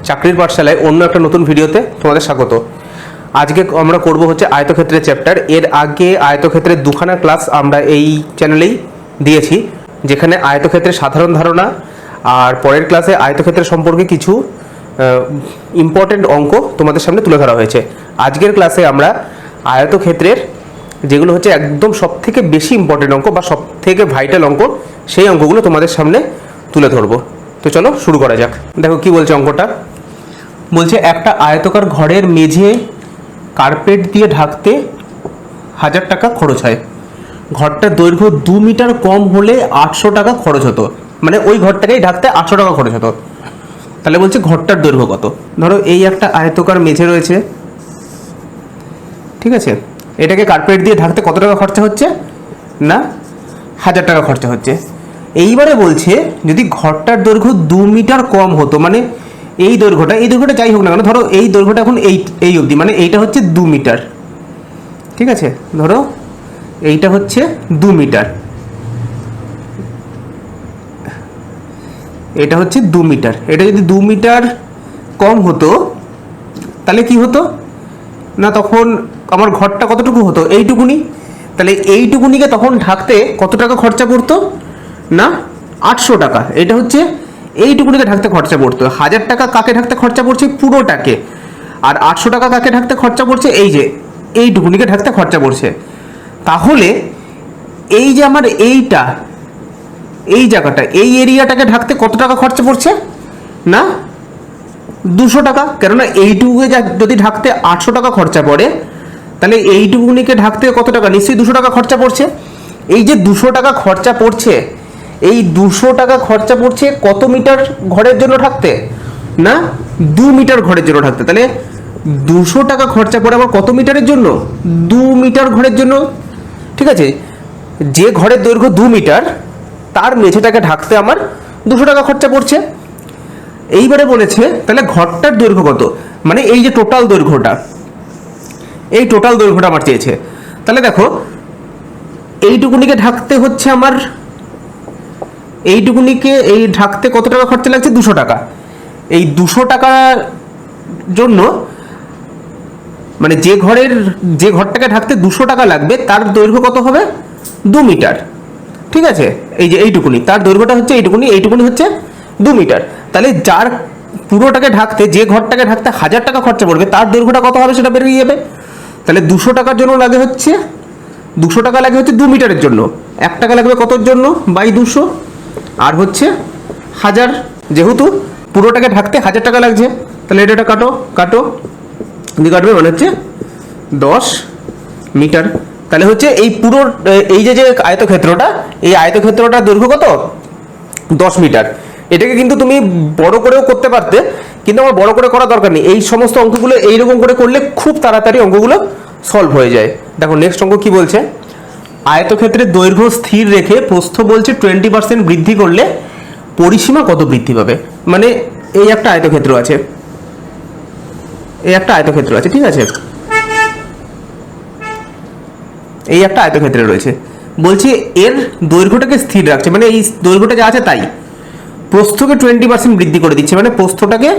চাকরির পাঠশালায় অন্য একটা নতুন ভিডিওতে তোমাদের স্বাগত। আজকে আমরা করব হচ্ছে আয়তক্ষেত্রের চ্যাপ্টার। এর আগে আয়তক্ষেত্রের দুখানা ক্লাস আমরা এই চ্যানেলেই দিয়েছি, যেখানে আয়তক্ষেত্রের সাধারণ ধারণা আর পরের ক্লাসে আয়তক্ষেত্রের সম্পর্কে কিছু ইম্পর্টেন্ট অঙ্ক তোমাদের সামনে তুলে ধরা হয়েছে। আজকের ক্লাসে আমরা আয়তক্ষেত্রের যেগুলো হচ্ছে একদম সবথেকে বেশি ইম্পর্টেন্ট অঙ্ক বা সবথেকে ভাইটাল অঙ্ক, সেই অঙ্কগুলো তোমাদের সামনে তুলে ধরবো। তো চলো শুরু করা যাক। দেখো কি বলছে অঙ্কটা। বলছে একটা আয়তকার ঘরের মেঝে কার্পেট দিয়ে ঢাকতে 1000 টাকা খরচ হয়। ঘরটার দৈর্ঘ্য 2 মিটার কম হলে 800 টাকা খরচ হতো। মানে ওই ঘরটাকেই ঢাকতে 800 টাকা খরচ হতো। তাহলে বলছে ঘরটার দৈর্ঘ্য কত। ধরো এই একটা আয়তকার মেঝে রয়েছে, ঠিক আছে, এটাকে কার্পেট দিয়ে ঢাকতে কত টাকা খরচা হচ্ছে না 1000 টাকা খরচা হচ্ছে। এইবারে বলছে যদি ঘরটার দৈর্ঘ্য 2 মিটার কম হতো, মানে এই দৈর্ঘ্যটা যাই হোক না কেন, ধরো এই দৈর্ঘ্যটা এখন এই অবধি, মানে এইটা হচ্ছে 2 মিটার, ঠিক আছে, ধরো এইটা হচ্ছে 2 মিটার, এটা হচ্ছে 2 মিটার। এটা যদি 2 মিটার কম হতো তাহলে কি হতো না, তখন আমার ঘরটা কতটুকু হতো, এইটুকুনি। তাহলে এইটুকুনিকে তখন ঢাকতে কত টাকা খরচা পড়তো না 800 টাকা। এটা হচ্ছে এইটুকুনিকে ঢাকতে খরচা পড়তো। 1000 টাকা কাকে ঢাকতে খরচা পড়ছে, পুরোটাকে। আর 800 টাকা কাকে ঢাকতে খরচা পড়ছে, এই যে এইটুকুনিকে ঢাকতে খরচা পড়ছে। তাহলে এই যে আমার এইটা, এই জায়গাটা, এই এরিয়াটাকে ঢাকতে কত টাকা খরচা পড়ছে না 200 টাকা। কেননা এইটুকুকে যদি ঢাকতে 800 টাকা খরচা পড়ে, তাহলে এইটুকুনিকে ঢাকতে কত টাকা, নিশ্চয়ই 200 টাকা খরচা পড়ছে। এই যে 200 টাকা খরচা পড়ছে, এই 200 টাকা খরচা পড়ছে কত মিটার ঘরের জন্য ঢাকতে না 2 মিটার ঘরের জন্য ঢাকতে। তাহলে 200 টাকা খরচা পড়ে আবার কত মিটারের জন্য, 2 মিটার ঘরের জন্য, ঠিক আছে। যে ঘরের দৈর্ঘ্য 2 মিটার তার মেঝেটাকে ঢাকতে আমার 200 টাকা খরচা পড়ছে। এইবারে বলেছে তাহলে ঘরটার দৈর্ঘ্য কত, মানে এই যে টোটাল দৈর্ঘ্যটা, এই টোটাল দৈর্ঘ্যটা আমার চেয়েছে। তাহলে দেখো এইটুকুনিকে ঢাকতে হচ্ছে আমার, এইটুকুনিকে এই ঢাকতে কত টাকা খরচা লাগছে 200 টাকা। এই 200 টাকার জন্য মানে যে ঘরটাকে ঢাকতে 200 টাকা লাগবে তার দৈর্ঘ্য কত হবে 2 মিটার, ঠিক আছে। এই যে এইটুকুনি, তার দৈর্ঘ্যটা হচ্ছে এইটুকুনি হচ্ছে 2 মিটার। তাহলে যার পুরোটাকে ঢাকতে, যে ঘরটাকে ঢাকতে 1000 টাকা খরচা পড়বে, তার দৈর্ঘ্যটা কত হবে সেটা বেরিয়ে যাবে। তাহলে 200 টাকার জন্য লাগে হচ্ছে 200 টাকা লাগে হচ্ছে 2 মিটারের জন্য, 1 টাকা লাগবে কতর জন্য বাই 200, আর হচ্ছে 1000, যেহেতু পুরোটাকে ঢাকতে 1000 টাকা লাগছে। তাহলে এটা কাটো দিয়ে কাটবে, মানে হচ্ছে 10 মিটার। তাহলে হচ্ছে এই পুরো এই যে আয়তক্ষেত্রটা, এই আয়তক্ষেত্রটার দৈর্ঘ্য কত 10 মিটার। এটাকে কিন্তু তুমি বড় করেও করতে পারতে, কিন্তু আমার বড় করে করা দরকার নেই। এই সমস্ত অঙ্কগুলো এইরকম করে করলে খুব তাড়াতাড়ি অঙ্কগুলো সলভ হয়ে যায়। দেখো নেক্সট অঙ্ক কি বলছে। আয়তক্ষেত্রের দৈর্ঘ্য স্থির রেখে প্রস্থ বলছে 20% বৃদ্ধি করলে পরিসীমা কত বৃদ্ধি পাবে। মানে এই একটা আয়তক্ষেত্র আছে, ঠিক আছে, এই একটা আয়তক্ষেত্রে রয়েছে। বলছে এর দৈর্ঘ্যটাকে স্থির রাখছে, মানে এই দৈর্ঘ্যটা যা আছে তাই, প্রস্থকে 20% বৃদ্ধি করে দিচ্ছে। মানে প্রস্থটাকে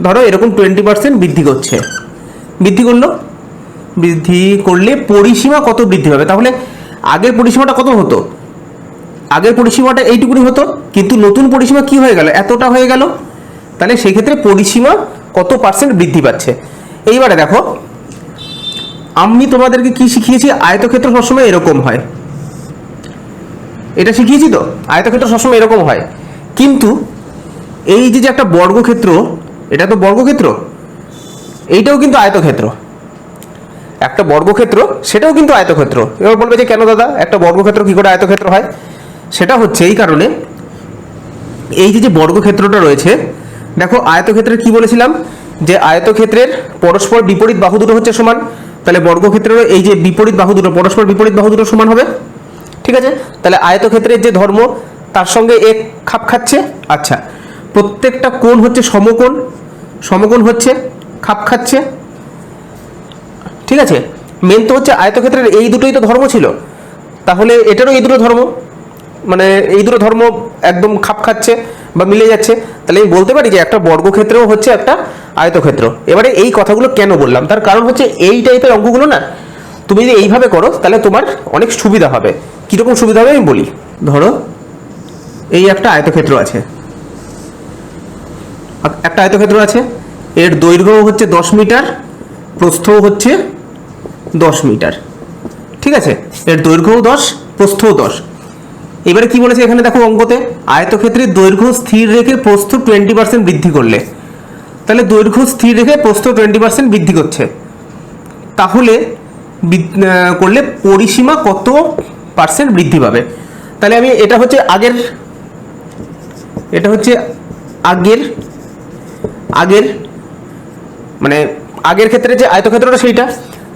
ধরো এরকম 20% বৃদ্ধি করলে পরিসীমা কত বৃদ্ধি পাবে। তাহলে আগের পরিসীমাটা কত হতো, আগের পরিসীমাটা এইটুকুনি হতো, কিন্তু নতুন পরিসীমা কি হয়ে গেল, এতটা হয়ে গেল। তাহলে সেই ক্ষেত্রে পরিসীমা কত পার্সেন্ট বৃদ্ধি পাচ্ছে। এইবারে দেখো আমি তোমাদেরকে কি শিখিয়েছি, আয়তক্ষেত্র সবসময় এরকম হয়, এটা শিখিয়েছি তো, আয়তক্ষেত্র সবসময় এরকম হয়। কিন্তু এই যে একটা বর্গক্ষেত্র, এটা তো বর্গক্ষেত্র, এইটাও কিন্তু আয়তক্ষেত্র, একটা বর্গক্ষেত্র সেটাও কিন্তু আয়তক্ষেত্র। এবার বলবে যে কেন দাদা একটা বর্গক্ষেত্র কি করে আয়তক্ষেত্র হয়, সেটা হচ্ছে এই কারণে, এই যে বর্গক্ষেত্রটা রয়েছে, দেখো আয়তক্ষেত্রের কি বলেছিলাম, যে আয়তক্ষেত্রের পরস্পর বিপরীত বাহু দুটো হচ্ছে সমান। তাহলে বর্গক্ষেত্রের এই যে বিপরীত বাহু দুটো, পরস্পর বিপরীত বাহু দুটো সমান হবে, ঠিক আছে। তাহলে আয়তক্ষেত্রের যে ধর্ম তার সঙ্গে এক খাপ খাচ্ছে। আচ্ছা, প্রত্যেকটা কোণ হচ্ছে সমকোণ হচ্ছে খাপ খাচ্ছে, ঠিক আছে। মেন তো হচ্ছে আয়তক্ষেত্রের এই দুটোই তো ধর্ম ছিল, তাহলে এটারও এই দুটো ধর্ম, মানে এই দুটো ধর্ম একদম খাপ খাচ্ছে বা মিলে যাচ্ছে, তাহলে আমি বলতে পারি যে একটা বর্গক্ষেত্রও হচ্ছে একটা আয়তক্ষেত্র। এবারে এই কথাগুলো কেন বললাম, তার কারণ হচ্ছে এই টাইপের অঙ্কগুলো না তুমি যদি এইভাবে করো তাহলে তোমার অনেক সুবিধা হবে। কীরকম সুবিধা হবে আমি বলি। ধরো এই একটা আয়তক্ষেত্র আছে, একটা আয়তক্ষেত্র আছে, এর দৈর্ঘ্য হচ্ছে 10 মিটার, প্রস্থও হচ্ছে 10 মিটার, ঠিক আছে, এর দৈর্ঘ্যও 10, প্রস্থও 10। এবারে কি বলেছে এখানে দেখো অঙ্কতে, আয়তক্ষেত্রের দৈর্ঘ্য স্থির রেখে প্রস্থ 20% বৃদ্ধি করলে, তাহলে দৈর্ঘ্য স্থির রেখে প্রস্থ 20% বৃদ্ধি করছে, তাহলে করলে পরিসীমা কত পার্সেন্ট বৃদ্ধি পাবে। তাহলে আমি এটা হচ্ছে আগের মানে আগের ক্ষেত্রে যে আয়তক্ষেত্রটা সেইটা,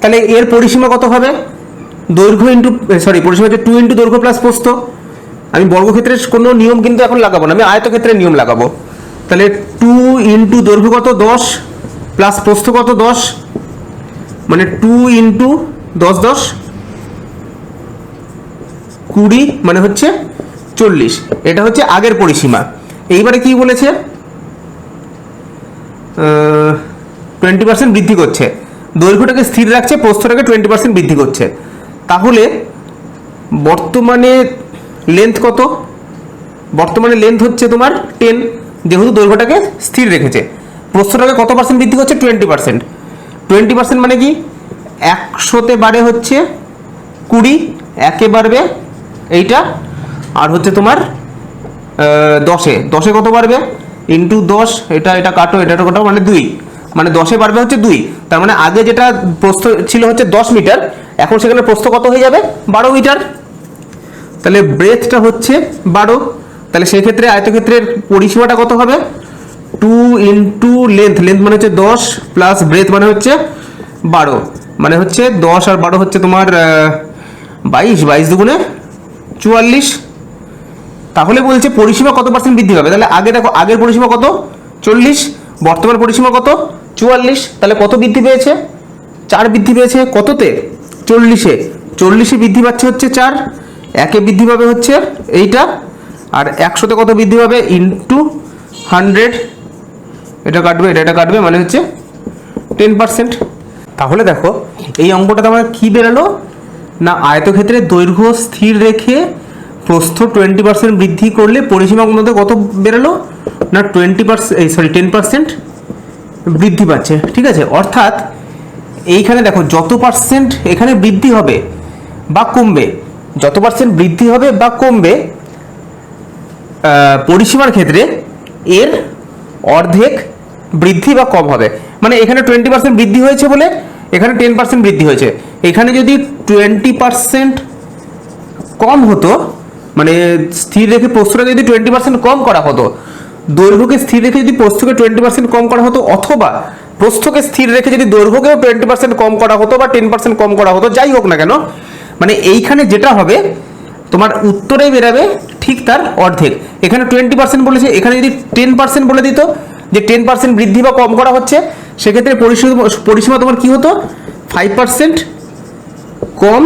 তাহলে এর পরিসীমা কত হবে, দৈর্ঘ্য ইন্টু পরিসীমা হচ্ছে 2 ইন্টু দৈর্ঘ্য প্লাস প্রস্থ। আমি বর্গক্ষেত্রের কোনো নিয়ম কিন্তু এখন লাগাবো না, আমি আয়তক্ষেত্রের নিয়ম লাগাবো। তাহলে 2 ইন্টু দৈর্ঘ্য কত 10 প্লাস প্রস্থ কত 10, মানে 2 ইন্টু 10 10 20, মানে হচ্ছে 40। এটা হচ্ছে আগের পরিসীমা। এইবারে কি বলেছে, 20% বৃদ্ধি করছে, দৈর্ঘ্যটাকে স্থির রাখছে, প্রস্থটাকে 20% বৃদ্ধি করছে। তাহলে বর্তমানে লেন্থ কত, বর্তমানে লেন্থ হচ্ছে তোমার 10, যেহেতু দৈর্ঘ্যটাকে স্থির রেখেছে, প্রস্থটাকে কত পার্সেন্ট বৃদ্ধি করছে, 20%। 20% মানে কি, 100-তে বাড়ে হচ্ছে 20, 1-এ বাড়বে এইটা, আর হচ্ছে তোমার 10-এ কত বাড়বে, ইন্টু 10, এটা কাটো, এটা কাটো, মানে 2, মানে 10-এ বাড়বে হচ্ছে 2। তার মানে আগে যেটা প্রস্থ ছিল হচ্ছে 10 মিটার, এখন সেখানে প্রস্থ কত হয়ে যাবে, 12 মিটার। তাহলে ব্রেথটা হচ্ছে 12, তাহলে সেই ক্ষেত্রে আয়তক্ষেত্রের পরিসীমাটা কত হবে, 2 ইন্টু লেন্থ মানে হচ্ছে 10 প্লাস ব্রেথ মানে হচ্ছে 12, মানে হচ্ছে 10 আর 12 হচ্ছে তোমার 22 দুগুণে 44। তাহলে বলছে পরিসীমা কত পার্সেন্ট বৃদ্ধি পাবে, তাহলে আগে দেখো আগের পরিসীমা কত 40, বর্তমান পরিসীমা কত 44, তাহলে কত বৃদ্ধি পেয়েছে, 4 বৃদ্ধি পেয়েছে, কততে 40-এ, 40-এ বৃদ্ধি পাচ্ছে হচ্ছে 4, 1-এ বৃদ্ধি পাবে হচ্ছে এইটা, আর 100-তে কত বৃদ্ধি পাবে, ইন্টু 100, এটা কাটবে, এটা কাটবে, মানে হচ্ছে 10%। তাহলে দেখো এই অঙ্কটাতে আমার কি বেরোলো না, আয়তক্ষেত্রের দৈর্ঘ্য স্থির রেখে প্রস্থ 20% বৃদ্ধি করলে পরিসীমা মধ্যে কত বেরোলো না 10% বৃদ্ধি পাচ্ছে, ঠিক আছে। অর্থাৎ এইখানে দেখো যত পার্সেন্ট এখানে বৃদ্ধি হবে বা কমবে, যত পার্সেন্ট বৃদ্ধি হবে বা কমবে পরিসীমার ক্ষেত্রে এর অর্ধেক বৃদ্ধি বা কম হবে। মানে এখানে 20% বৃদ্ধি হয়েছে বলে এখানে 10% বৃদ্ধি হয়েছে, এখানে যদি 20% কম হতো, মানে স্থির রেখে প্রস্থটাকে যদি 20% কম করা হতো, দৈর্ঘ্যকে স্থির রেখে যদি প্রস্থকে 20% কম করা হতো, অথবা প্রস্থকে স্থির রেখে যদি দৈর্ঘ্যকেও 20% কম করা হতো বা 10% কম করা হতো, যাই হোক না কেন, মানে এইখানে যেটা হবে তোমার উত্তরে বেরাবে ঠিক তার অর্ধেক। এখানে 20% বলেছে, এখানে যদি 10% বলে দিত যে 10% বৃদ্ধি বা কম করা হচ্ছে, সেক্ষেত্রে পরিসীমা তোমার কি হতো, 5% কম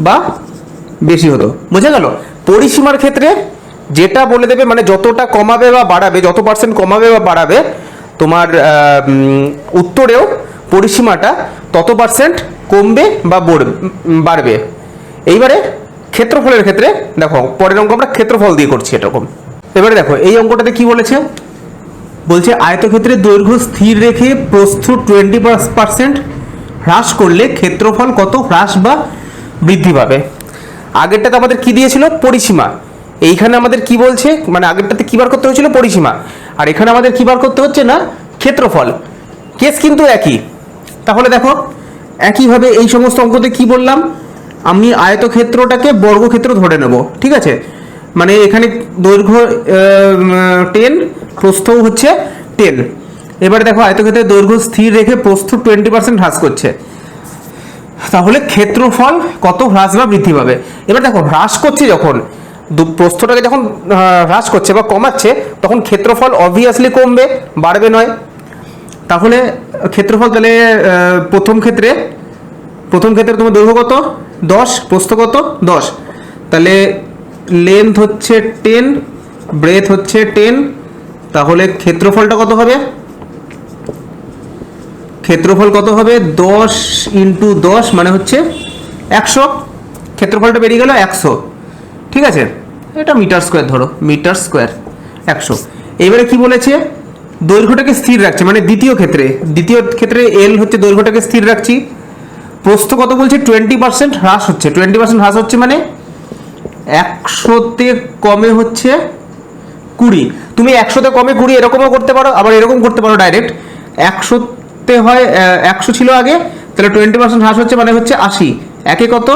বা বেশি হতো। বোঝা গেল, পরিসীমার ক্ষেত্রে যেটা বলে দেবে, মানে যতটা কমাবে বা বাড়াবে, যত পার্সেন্ট কমাবে বা বাড়াবে, তোমার উত্তরেও পরিসীমাটা তত পার্সেন্ট কমবে বা বাড়বে। এইবারে ক্ষেত্রফলের ক্ষেত্রে দেখো, পরের অঙ্ক আমরা ক্ষেত্রফল দিয়ে করছি এরকম। এবারে দেখো এই অঙ্কটাতে কি বলেছে, বলছে আয়তক্ষেত্রের দৈর্ঘ্য স্থির রেখে প্রস্থ 20% হ্রাস করলে ক্ষেত্রফল কত হ্রাস বা বৃদ্ধি পাবে। আগেরটাতে আমাদের কি দিয়েছিল, পরিসীমা, এইখানে আমাদের কি বলছে, মানে আগেরটাতে কি বার করতে হয়েছিল, পরিসীমা, আর এখানে আমাদের কি বার করতে হচ্ছে না, ক্ষেত্রফল। কেস কিন্তু একই। তাহলে দেখো একইভাবে এই সমস্ত অঙ্কতে কি বললাম, আমি আয়তক্ষেত্রটাকে বর্গক্ষেত্র ধরে নেব, ঠিক আছে, মানে এখানে দৈর্ঘ্য 10, প্রস্থও হচ্ছে 10। এবারে দেখো আয়তক্ষেত্রের দৈর্ঘ্য স্থির রেখে প্রস্থ 20% হ্রাস করছে, তাহলে ক্ষেত্রফল কত হ্রাস বা বৃদ্ধি পাবে। এবার দেখো হ্রাস করছে যখন, প্রস্থটাকে যখন হ্রাস করছে বা কমাচ্ছে, তখন ক্ষেত্রফল অবভিয়াসলি কমবে, বাড়বে নয়। তাহলে ক্ষেত্রফল, তাহলে প্রথম ক্ষেত্রে তোমার দৈর্ঘ্য কত 10, প্রস্থ কত 10, তাহলে লেন্থ হচ্ছে 10, ব্রেথ হচ্ছে 10, তাহলে ক্ষেত্রফলটা কত হবে? ক্ষেত্রফল কত হবে? 10 ইন্টু 10 মানে হচ্ছে 100। ক্ষেত্রফলটা বেরিয়ে গেল 100। ঠিক আছে, এটা মিটার স্কোয়ার ধরো, মিটার স্কোয়ার 100। এবারে কি বলেছে? দৈর্ঘ্যটাকে স্থির রাখছে, মানে দ্বিতীয় ক্ষেত্রে এল হচ্ছে দৈর্ঘ্যটাকে স্থির রাখছি। প্রস্থ কত বলছে? 20% হ্রাস হচ্ছে। 20% হ্রাস হচ্ছে মানে 100তে কমে হচ্ছে 20। তুমি 100তে কমে 20 এরকমও করতে পারো, আবার এরকম করতে পারো ডাইরেক্ট। 100তে হয় 100 ছিল আগে, তাহলে 20% হ্রাস হচ্ছে মানে হচ্ছে 80। একে কত?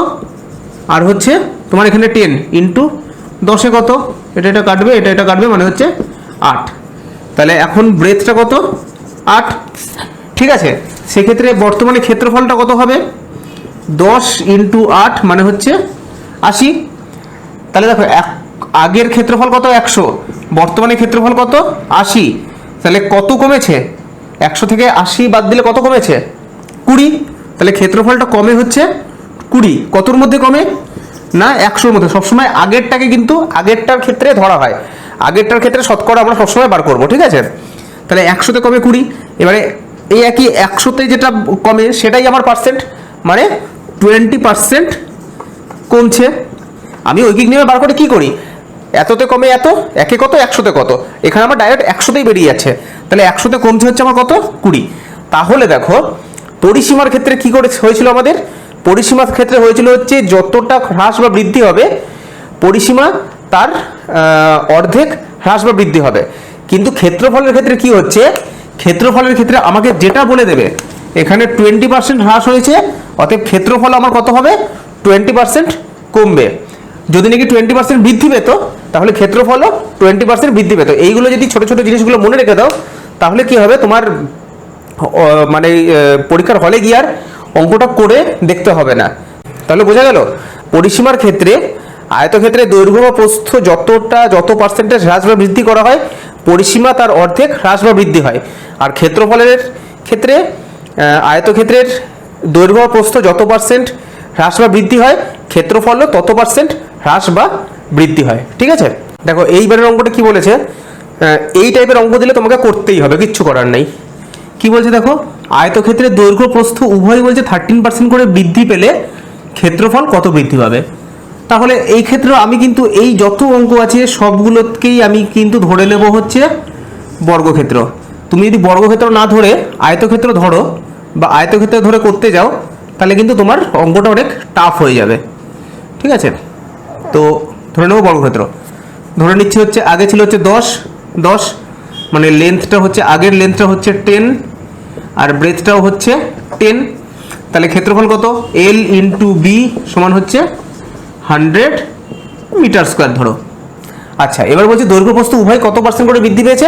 আর হচ্ছে তোমার এখানে 10 ইন্টু 10-এ কত? এটা কাটবে, এটা কাটবে, মানে হচ্ছে 8। তাহলে এখন ব্রেথটা কত? 8। ঠিক আছে, সেক্ষেত্রে বর্তমানে ক্ষেত্রফলটা কত হবে? 10 ইন্টু 8 মানে হচ্ছে 80। তাহলে দেখো আগের ক্ষেত্রফল কত? 100, বর্তমানে ক্ষেত্রফল কত? 80। তাহলে কত কমেছে? 100 থেকে 80 বাদ দিলে কত কমেছে? 20। তাহলে ক্ষেত্রফলটা কমে হচ্ছে 20। কতর মধ্যে কমে? না 100-র মধ্যে। সবসময় আগেরটাকে কিন্তু আগেরটার ক্ষেত্রে ধরা হয়, আগেরটার ক্ষেত্রে শতকরা আমরা সবসময় বার করবো। ঠিক আছে, তাহলে 100তে কমে 20। এবারে এই একই 100তে যেটা কমে সেটাই আমার পার্সেন্ট, মানে 20% কমছে। আমি ঐকিক নিয়মে বার করে কি করি? এততে কমে এত, একে কত, 100তে কত, এখানে আমার ডাইরেক্ট 100তেই বেরিয়ে যাচ্ছে। তাহলে 100তে কমছে হচ্ছে আমার কত? 20। তাহলে দেখো পরিসীমার ক্ষেত্রে কি করে হয়েছিল আমাদের? পরিসীমার ক্ষেত্রে হয়েছিল হচ্ছে যতটা হ্রাস বা বৃদ্ধি হবে পরিসীমা তার অর্ধেক হ্রাস বা বৃদ্ধি হবে। কিন্তু ক্ষেত্রফলের ক্ষেত্রে কি হচ্ছে? ক্ষেত্রফলের ক্ষেত্রে আমাকে যেটা বলে দেবে, এখানে 20% হ্রাস হয়েছে, অতএব ক্ষেত্রফল আমার কত হবে? 20% কমবে। যদি নাকি 20% বৃদ্ধি পেত, তাহলে ক্ষেত্রফলও 20% বৃদ্ধি পেত। এইগুলো যদি ছোট ছোট জিনিসগুলো মনে রেখে দাও, তাহলে কি হবে? তোমার মানে পরীক্ষার হলে গিয়ে আর অঙ্কটা করে দেখতে হবে না। তাহলে বোঝা গেল, পরিসীমার ক্ষেত্রে আয়তক্ষেত্রে দৈর্ঘ্য বা প্রস্থ যত পার্সেন্টেজ হ্রাস বা বৃদ্ধি করা হয়, পরিসীমা তার অর্ধেক হ্রাস বা বৃদ্ধি হয়। আর ক্ষেত্রফলের ক্ষেত্রে আয়তক্ষেত্রের দৈর্ঘ্য বা প্রস্থ যত পার্সেন্ট হ্রাস বা বৃদ্ধি হয়, ক্ষেত্রফলও তত পার্সেন্ট হ্রাস বা বৃদ্ধি হয়। ঠিক আছে, দেখো এইবারের অঙ্কটা কি বলেছে? এই টাইপের অঙ্ক দিলে তোমাকে করতেই হবে, কিচ্ছু করার নেই। কি বলছে দেখো, আয়তক্ষেত্রের দৈর্ঘ্য প্রস্থ উভয় বলছে 13% করে বৃদ্ধি পেলে ক্ষেত্রফল কত বৃদ্ধি পাবে? তাহলে এই ক্ষেত্রে আমি কিন্তু এই যত অঙ্ক আছে সবগুলোকেই আমি কিন্তু ধরে নেব হচ্ছে বর্গক্ষেত্র। তুমি যদি বর্গক্ষেত্র না ধরে আয়তক্ষেত্র ধরো বা আয়তক্ষেত্র ধরে করতে যাও, তাহলে কিন্তু তোমার অঙ্কটা অনেক টাফ হয়ে যাবে। ঠিক আছে, তো ধরে নেব বর্গক্ষেত্র। ধরে নিচ্ছি হচ্ছে আগে ছিল হচ্ছে 10, মানে লেন্থটা হচ্ছে আগের লেন্থটা হচ্ছে 10 আর ব্রেথটাও হচ্ছে 10। তাহলে ক্ষেত্রফল কত? এল ইন্টু বি সমান হচ্ছে 100 মিটার স্কোয়ার ধরো। আচ্ছা, এবার বলছি দৈর্ঘ্য প্রস্থ উভয় কত পার্সেন্ট করে বৃদ্ধি পেয়েছে?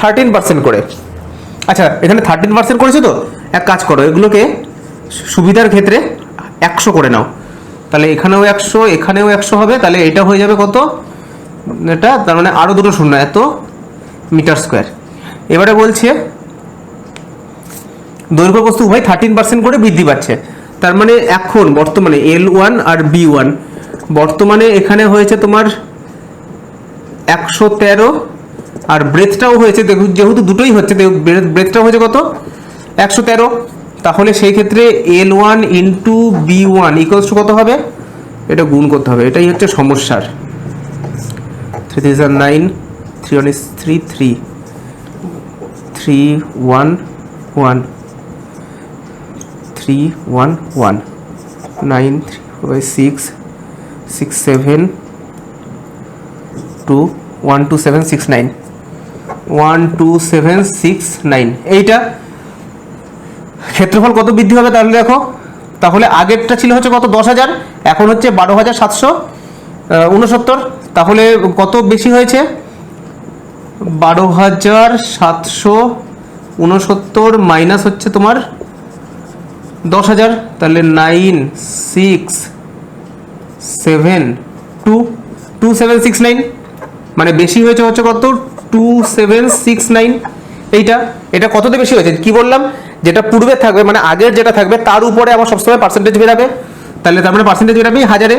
13% করে। আচ্ছা, এখানে 13% করেছে, তো এক কাজ করো, এগুলোকে সুবিধার ক্ষেত্রে 100 করে নাও। তাহলে এখানেও 100, এখানেও 100 হবে। তাহলে এটা হয়ে যাবে কত? এটা তার মানে আরও দুটো শূন্য, এত মিটার স্কোয়ার। এবারে বলছে দৈর্ঘ্য প্রস্থ উভয় 13% করে বৃদ্ধি পাচ্ছে। তার মানে এখন বর্তমানে L1 আর B1 বর্তমানে এখানে হয়েছে তোমার 113, আর ব্রেথটাও হয়েছে, যেহেতু দুটোই হচ্ছে, ব্রেথটাও হয়েছে কত? 113। তাহলে সেই ক্ষেত্রে L1 into B1 equals two কত হবে? এটা গুণ করতে হবে, এটাই হচ্ছে সমস্যার। 3 3 are 9, 3 1 is 3 3 3 1 1 3 1 1 9 3 6 6 7 2 1 2 7 6 9 1 2 7 6 9। এইটা ক্ষেত্রফল কত বৃদ্ধি হবে? তাহলে দেখো, তাহলে আগেরটা ছিল হচ্ছে কত? 10,000, এখন হচ্ছে 12,769। তাহলে কত বেশি হয়েছে? 12,769 মাইনাস হচ্ছে তোমার 10,000, তাহলে 9 6 7 2 2769, মানে বেশি হয়েছে হচ্ছে কত? 2769। এটা কততে বেশি হয়েছে? কি বললাম, যেটা পূর্বে থাকবে মানে আগের যেটা থাকবে তার উপরে আমার সবসময় পার্সেন্টেজ বেরাবে। তাহলে তার মানে পার্সেন্টেজ বেরাবে 1000-এ,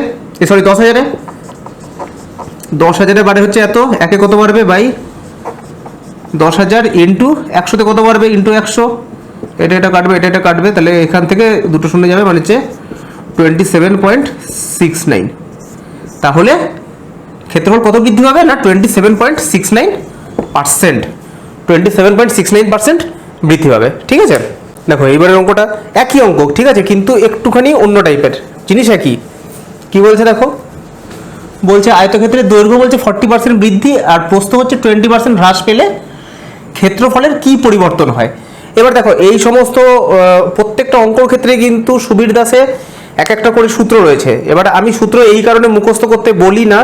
সরি 10,000-এ। 10,000-এ বাড়ে হচ্ছে এত, একে কত বাড়বে বাই 10,000 ইন্টু 100-তে কত বাড়বে ইন্টু 100, এটা কাটবে, এটা কাটবে, তাহলে এখান থেকে দুটো শূন্য যাবে, মানে হচ্ছে 27.69। তাহলে ক্ষেত্রফল কত বৃদ্ধি পাবে না 27.69%, 27.69% বৃদ্ধি পাবে। ঠিক আছে, দেখো এইবারের অঙ্কটা একই অঙ্ক, ঠিক আছে, কিন্তু একটুখানি অন্য টাইপের জিনিস। একই কি বলছে দেখো, বলছে আয়তক্ষেত্রের দৈর্ঘ্য বলছে 40% বৃদ্ধি আর প্রস্থ হচ্ছে 20% হ্রাস পেলে ক্ষেত্রফলের কি পরিবর্তন হয়। এবার দেখো এই সমস্ত প্রত্যেকটা অঙ্কর ক্ষেত্রে কিন্তু সুবীর দাসে এক একটা করে সূত্র রয়েছে। এবার আমি সূত্র এই কারণে মুখস্থ করতে বলি না,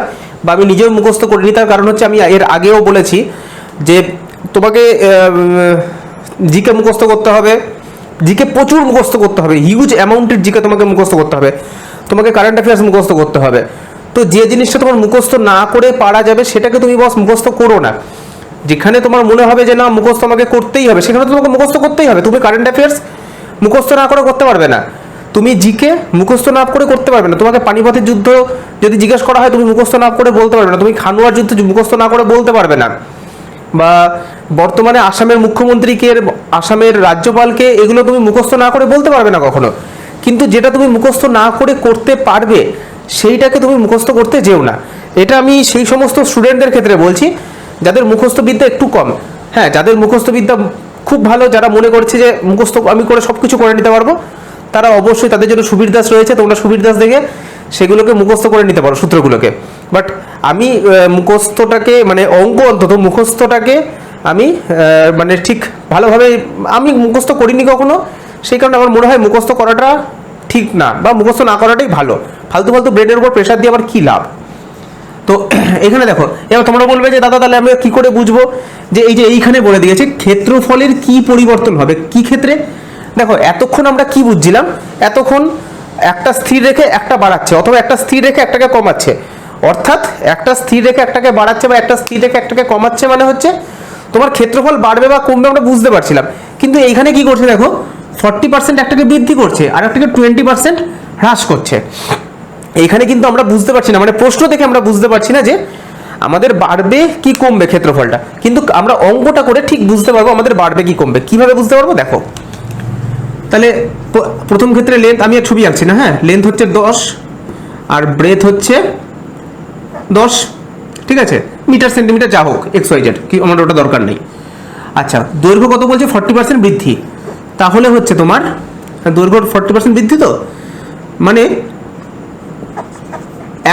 বা আমি নিজেও মুখস্থ করিনি, তার কারণ হচ্ছে আমি এর আগেও বলেছি যে তোমাকে জিকে মুখস্থ করতে হবে, জিকে প্রচুর মুখস্থ করতে হবে, হিউজ অ্যামাউন্টের জিকে তোমাকে মুখস্থ করতে হবে, তোমাকে কারেন্ট অ্যাফেয়ার্স মুখস্থ করতে হবে। তো যে জিনিসটা তোমার মুখস্থ না করে পারা যাবে সেটাকে তুমি বস মুখস্থ করো না। যেখানে তোমার মনে হবে যে না মুখস্থ আমাকে করতেই হবে, সেখানে তোমাকে মুখস্থ করতেই হবে। তুমি কারেন্ট অ্যাফেয়ার্স মুখস্থ না করে করতে পারবে না, তুমি জিকে মুখস্থ না করে করতে পারবে না। তোমাকে পানিপথের যুদ্ধ যদি জিজ্ঞেস করা হয় তুমি মুখস্থ না করে বলতে পারবে না, তুমি খানুয়ার যুদ্ধ মুখস্থ না করে বলতে পারবে না, বা বর্তমানে আসামের মুখ্যমন্ত্রীকে, আসামের রাজ্যপালকে, এগুলো তুমি মুখস্থ না করে বলতে পারবে না কখনো। কিন্তু যেটা তুমি মুখস্থ না করে করতে পারবে সেইটাকে তুমি মুখস্থ করতে যেও না। এটা আমি সেই সমস্ত স্টুডেন্টদের ক্ষেত্রে বলছি যাদের মুখস্থ বিদ্যা একটু কম। হ্যাঁ, যাদের মুখস্থ বিদ্যা খুব ভালো, যারা মনে করছে যে মুখস্থ আমি করে সব কিছু করে নিতে পারবো, তারা অবশ্যই, তাদের জন্য সুবীর দাস রয়েছে, তোমরা সুবীর দাস দেখে সেগুলোকে মুখস্থ করে নিতে পারো সূত্রগুলোকে। বাট আমি মুখস্থটাকে, মানে অঙ্ক অন্তত মুখস্থটাকে আমি মানে ঠিক ভালোভাবে আমি মুখস্থ করিনি কখনো, সেই কারণে আমার মনে হয় মুখস্থ করাটা ঠিক না, বা মুখস্থ না করাটাই ভালো। ফালতু ফালতু ব্রেনের উপর প্রেশার দিয়ে আবার কী লাভ। তো এখানে দেখো, এবার তোমরা বলবে যে দাদা তাহলে আমি কি করে বুঝবো যে এই যে এইখানে বলে দিয়েছে ক্ষেত্রফলের কি পরিবর্তন হবে কি ক্ষেত্রে। দেখো এতক্ষণ আমরা কি বুঝছিলাম, এতক্ষণ একটা স্থির রেখে একটা বাড়াচ্ছে, অথবা একটা স্থির রেখে একটাকে কমাচ্ছে, অর্থাৎ একটা স্থির রেখে একটাকে বাড়াচ্ছে বা একটা স্থির রেখে একটাকে কমাচ্ছে, মানে হচ্ছে তোমার ক্ষেত্রফল বাড়বে বা কমবে আমরা বুঝতে পারছিলাম। কিন্তু এইখানে কি করছে দেখো, 40% একটাকে বৃদ্ধি করছে আর একটাকে 20% হ্রাস করছে। এইখানে কিন্তু আমরা বুঝতে পারছি না, মানে প্রশ্ন দেখে আমরা বুঝতে পারছি না যে আমাদের বাড়বে কি কমবে ক্ষেত্রফলটা, কিন্তু আমরা অঙ্কটা করে ঠিক বুঝতে পারবো আমাদের বাড়বে কি কমবে। কিভাবে বুঝতে পারবো দেখো, তাহলে প্রথম ক্ষেত্রে লেন্থ, আমি ছবি আঁকছি না, হ্যাঁ, লেন্থ হচ্ছে 10 আর ব্রেথ হচ্ছে 10, ঠিক আছে, মিটার সেন্টিমিটার যা হোক XYZ, কি আমার ওটা দরকার নেই। আচ্ছা, দৈর্ঘ্য কত বলছে 40% বৃদ্ধি, তাহলে হচ্ছে তোমার দৈর্ঘ্য 40% বৃদ্ধি, তো মানে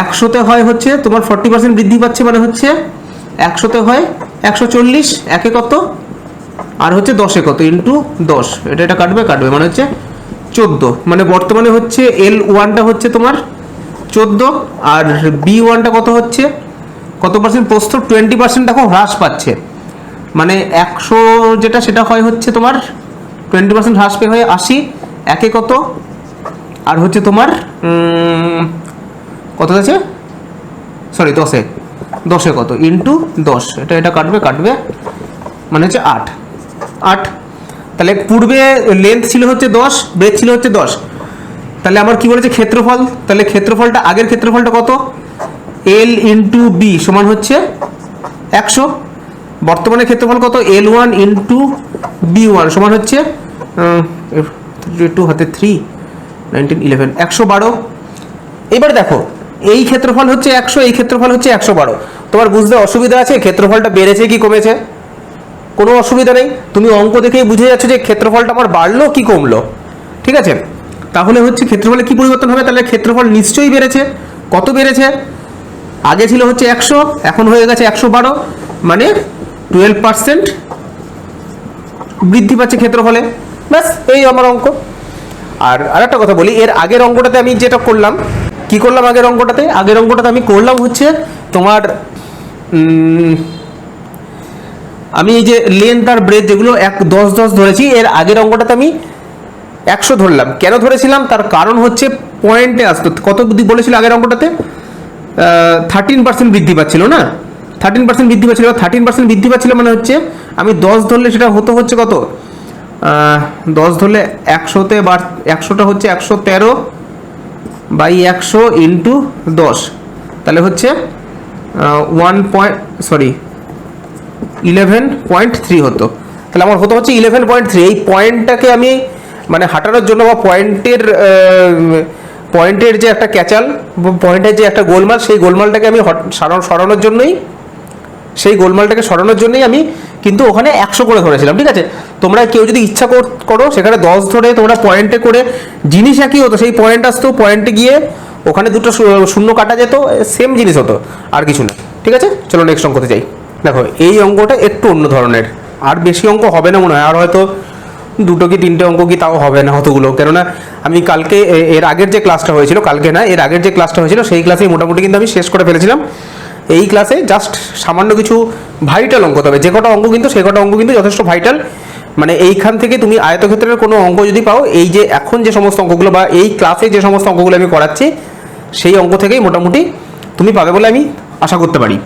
100-তে হয় হচ্ছে তোমার 40% বৃদ্ধি পাচ্ছে, মানে হচ্ছে 100-তে হয় 140, একে কত আর হচ্ছে 10-এ কত ইন্টু 10, এটা কাটবে, মানে হচ্ছে 14। মানে বর্তমানে হচ্ছে L1টা হচ্ছে তোমার 14 আর B1টা কত হচ্ছে, কত পার্সেন্ট প্রস্থ 20% দেখো হ্রাস পাচ্ছে, মানে 100 যেটা সেটা হয় হচ্ছে তোমার 20% হ্রাস পেয়ে হয় 80, একে কত আর হচ্ছে তোমার কত আছে, সরি 10-এ কত ইন্টু 10, এটা কাটবে, মানে হচ্ছে 8। তাহলে পূর্বে লেন্থ ছিল হচ্ছে 10, ব্রেথ ছিল হচ্ছে 10, তাহলে আমার কি বলেছে ক্ষেত্রফল, তাহলে ক্ষেত্রফলটা আগের ক্ষেত্রফলটা কত, L ইন্টু বি সমান হচ্ছে 100, বর্তমানে ক্ষেত্রফল কত L1 ইন্টু B1 সমান হচ্ছে 2 হাতে 3 19 11 112। এবার দেখো এই ক্ষেত্রফল হচ্ছে 100, এই ক্ষেত্রফল হচ্ছে 112, তোমার বুঝতে অসুবিধা আছে ক্ষেত্রফলটা বেড়েছে কি কমেছে? কোনো অসুবিধা নেই, তুমি অঙ্ক দেখেই বুঝে যাচ্ছ যে ক্ষেত্রফলটা আমার বাড়লো কি কমলো, ঠিক আছে। তাহলে হচ্ছে ক্ষেত্রফলে কি পরিবর্তন হবে, তাহলে ক্ষেত্রফল নিশ্চয়ই বেড়েছে। কত বেড়েছে, আগে ছিল হচ্ছে 100, এখন হয়ে গেছে 112, মানে 12% বৃদ্ধি পাচ্ছে ক্ষেত্রফলে। ব্যাস, এই আমার অঙ্ক। আর আরেকটা কথা বলি, এর আগের অঙ্কটাতে আমি যেটা করলাম, কি করলাম আগের অঙ্কটাতে আমি করলাম হচ্ছে তোমার আমি এই যে লেন্থ আর ব্রেথ যেগুলো 10 ধরেছি, এর আগের অঙ্কটাতে আমি 100 ধরলাম। কেন ধরেছিলাম তার কারণ হচ্ছে পয়েন্টে আসতো। কত বলেছিল আগের অঙ্কটাতে, 13% বৃদ্ধি পাচ্ছিল না, 13% বৃদ্ধি পাচ্ছিল, 13% বৃদ্ধি পাচ্ছিল মানে হচ্ছে আমি 10 ধরলে সেটা হচ্ছে কত, 10 ধরলে 100-তে 100টা হচ্ছে 113 বাই 100 ইন্টু 10, তাহলে হচ্ছে 11.3 হতো। তাহলে আমার হতে হচ্ছে 11.3। এই পয়েন্টটাকে আমি মানে হাঁটানোর জন্য বা পয়েন্টের যে একটা ক্যাচাল, পয়েন্টের যে একটা গোলমাল, সেই গোলমালটাকে আমি সরানোর জন্যই আমি কিন্তু ওখানে 100 করে ধরেছিলাম। ঠিক আছে, তোমরা কেউ যদি ইচ্ছা করো সেখানে 10 ধরে তোমরা পয়েন্টে করে জিনিস একই হতো, সেই পয়েন্ট আসতো, পয়েন্টে গিয়ে ওখানে দুটো শূন্য কাটা যেত, সেম জিনিস হতো, আর কিছু না। ঠিক আছে, চলো নেক্সট অঙ্কতে যাই। দেখো এই অঙ্কটা একটু অন্য ধরনের, আর বেশি অঙ্ক হবে না মনে হয়, আর হয়তো 2 কি 3টে অঙ্ক কি তাও হবে না অতগুলো, কেননা আমি কালকে এর আগের যে ক্লাসটা হয়েছিল, সেই ক্লাসেই মোটামুটি কিন্তু আমি শেষ করে ফেলেছিলাম। এই ক্লাসে জাস্ট সামান্য কিছু ভাইটাল অঙ্ক, তবে যে কটা অঙ্ক কিন্তু যথেষ্ট ভাইটাল। মানে এইখান থেকে তুমি আয়তক্ষেত্রের কোনো অঙ্ক যদি পাও, এই যে এখন যে সমস্ত অঙ্কগুলো বা এই ক্লাসে যে সমস্ত অঙ্কগুলো আমি করাচ্ছি, সেই অঙ্ক থেকেই মোটামুটি তুমি পাবে বলে আমি আশা করতে পারি।